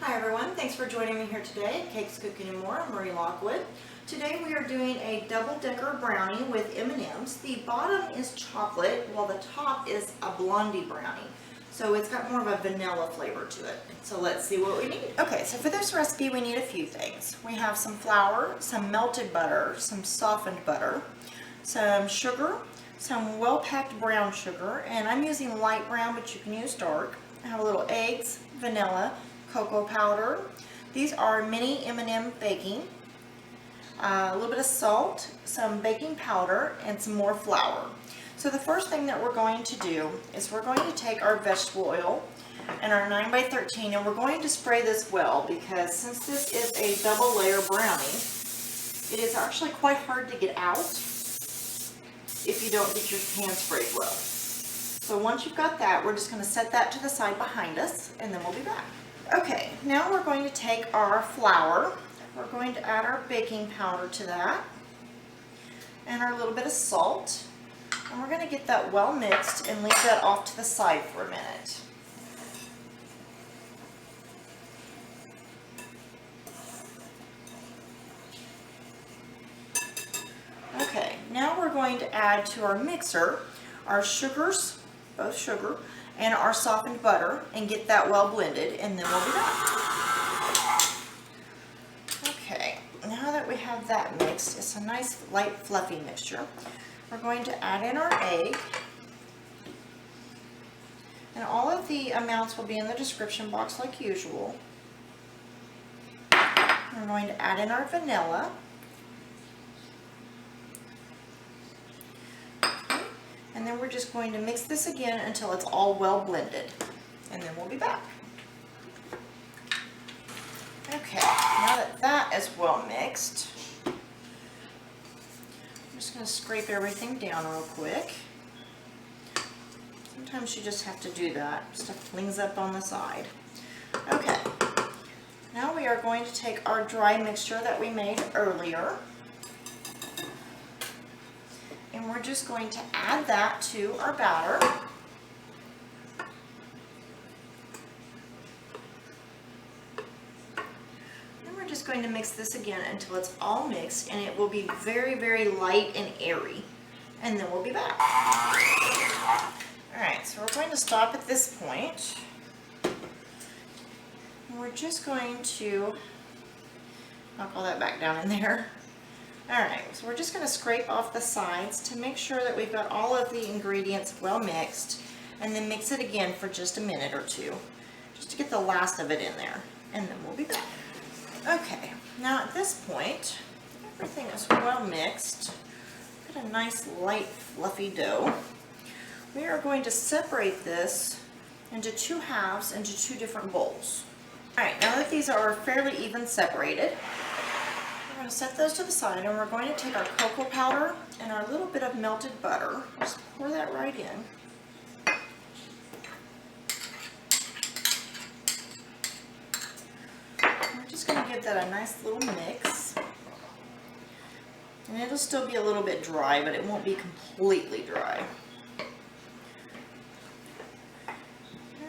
Hi everyone, thanks for joining me here today at Cakes, Cooking and More. I'm Marie Lockwood. Today we are doing a double-decker brownie with M&Ms. The bottom is chocolate while the top is a blondie brownie. So it's got more of a vanilla flavor to it. So let's see what we need. Okay, so for this recipe we need a few things. We have some flour, some melted butter, some softened butter, some sugar, some well-packed brown sugar, and I'm using light brown but you can use dark. I have a little eggs, vanilla, cocoa powder. These are mini M&M baking, a little bit of salt, some baking powder, and some more flour. So the first thing that we're going to do is we're going to take our vegetable oil and our 9x13 and we're going to spray this well, because since this is a double layer brownie, it is actually quite hard to get out if you don't get your pan sprayed well. So once you've got that, we're just going to set that to the side behind us and then we'll be back. Okay, now we're going to take our flour, we're going to add our baking powder to that, and our little bit of salt, and we're going to get that well mixed and leave that off to the side for a minute. Okay, now we're going to add to our mixer our sugars, both sugar, and our softened butter, and get that well blended, and then we'll be done. Okay, now that we have that mixed, it's a nice light fluffy mixture. We're going to add in our egg, and all of the amounts will be in the description box like usual. We're going to add in our vanilla. And then we're just going to mix this again until it's all well blended. And then we'll be back. Okay, now that that is well mixed, I'm just going to scrape everything down real quick. Sometimes you just have to do that. Stuff clings up on the side. Okay, now we are going to take our dry mixture that we made earlier. And we're just going to add that to our batter. And we're just going to mix this again until it's all mixed, and it will be very, very light and airy. And then we'll be back. Alright, so we're going to stop at this point. And we're just going to knock all that back down in there. Alright, so we're just going to scrape off the sides to make sure that we've got all of the ingredients well mixed, and then mix it again for just a minute or two, just to get the last of it in there, and then we'll be back. Okay, now at this point, everything is well mixed. Got a nice light fluffy dough. We are going to separate this into two halves into two different bowls. Alright, now that these are fairly even separated, we're going to set those to the side, and we're going to take our cocoa powder and our little bit of melted butter. Just pour that right in. We're just going to give that a nice little mix. And it'll still be a little bit dry, but it won't be completely dry.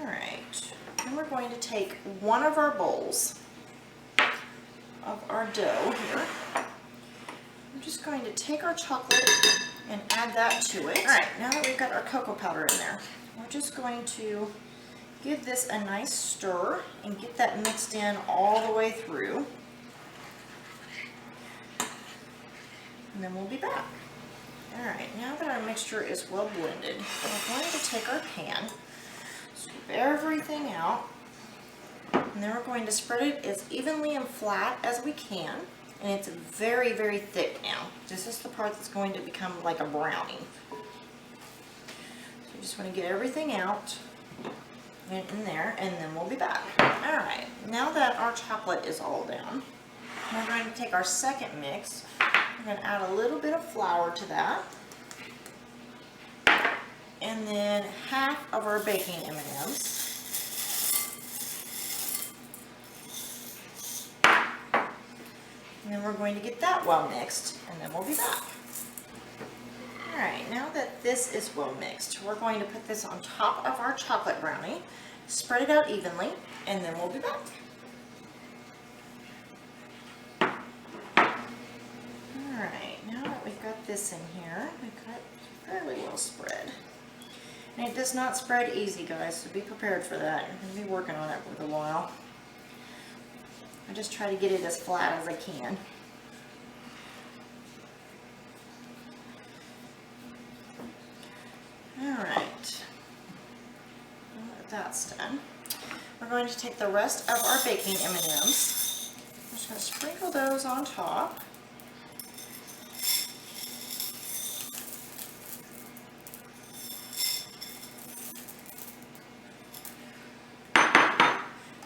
Alright, then we're going to take one of our bowls of our dough here. I'm just going to take our chocolate and add that to it. Alright, now that we've got our cocoa powder in there, we're just going to give this a nice stir and get that mixed in all the way through. And then we'll be back. Alright, now that our mixture is well blended, we're going to take our pan, scoop everything out, and then we're going to spread it as evenly and flat as we can. And it's very, very thick now. This is the part that's going to become like a brownie. So you just want to get everything out and in there, and then we'll be back. Alright, now that our chocolate is all down, we're going to take our second mix. We're going to add a little bit of flour to that. And then half of our baking M&Ms. And then we're going to get that well mixed, and then we'll be back. Alright, now that this is well mixed, we're going to put this on top of our chocolate brownie, spread it out evenly, and then we'll be back. this in here. I got it fairly well spread. And it does not spread easy, guys, so be prepared for that. I'm going to be working on it for a while. I just try to get it as flat as I can. Alright, that's done. We're going to take the rest of our baking M&Ms. I'm just going to sprinkle those on top.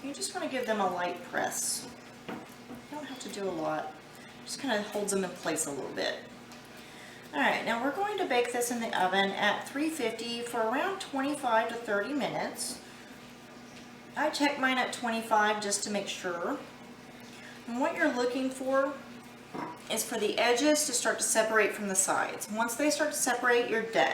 You just want to give them a light press. You don't have to do a lot. Just kind of holds them in place a little bit. Alright, now we're going to bake this in the oven at 350 for around 25 to 30 minutes. I check mine at 25 just to make sure. And what you're looking for is for the edges to start to separate from the sides. Once they start to separate, you're done.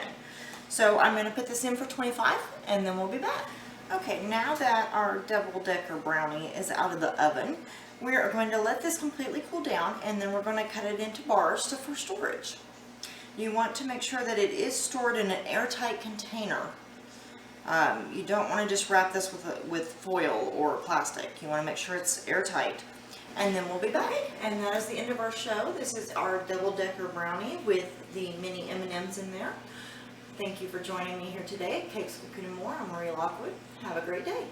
So I'm going to put this in for 25 and then we'll be back. Okay, now that our double-decker brownie is out of the oven, we are going to let this completely cool down and then we're going to cut it into bars for storage. You want to make sure that it is stored in an airtight container. You don't want to just wrap this with foil or plastic. You want to make sure it's airtight. And then we'll be back. And that is the end of our show. This is our double-decker brownie with the mini M&Ms in there. Thank you for joining me here today at Cakes, Cooking, and More. I'm Marie Lockwood. Have a great day.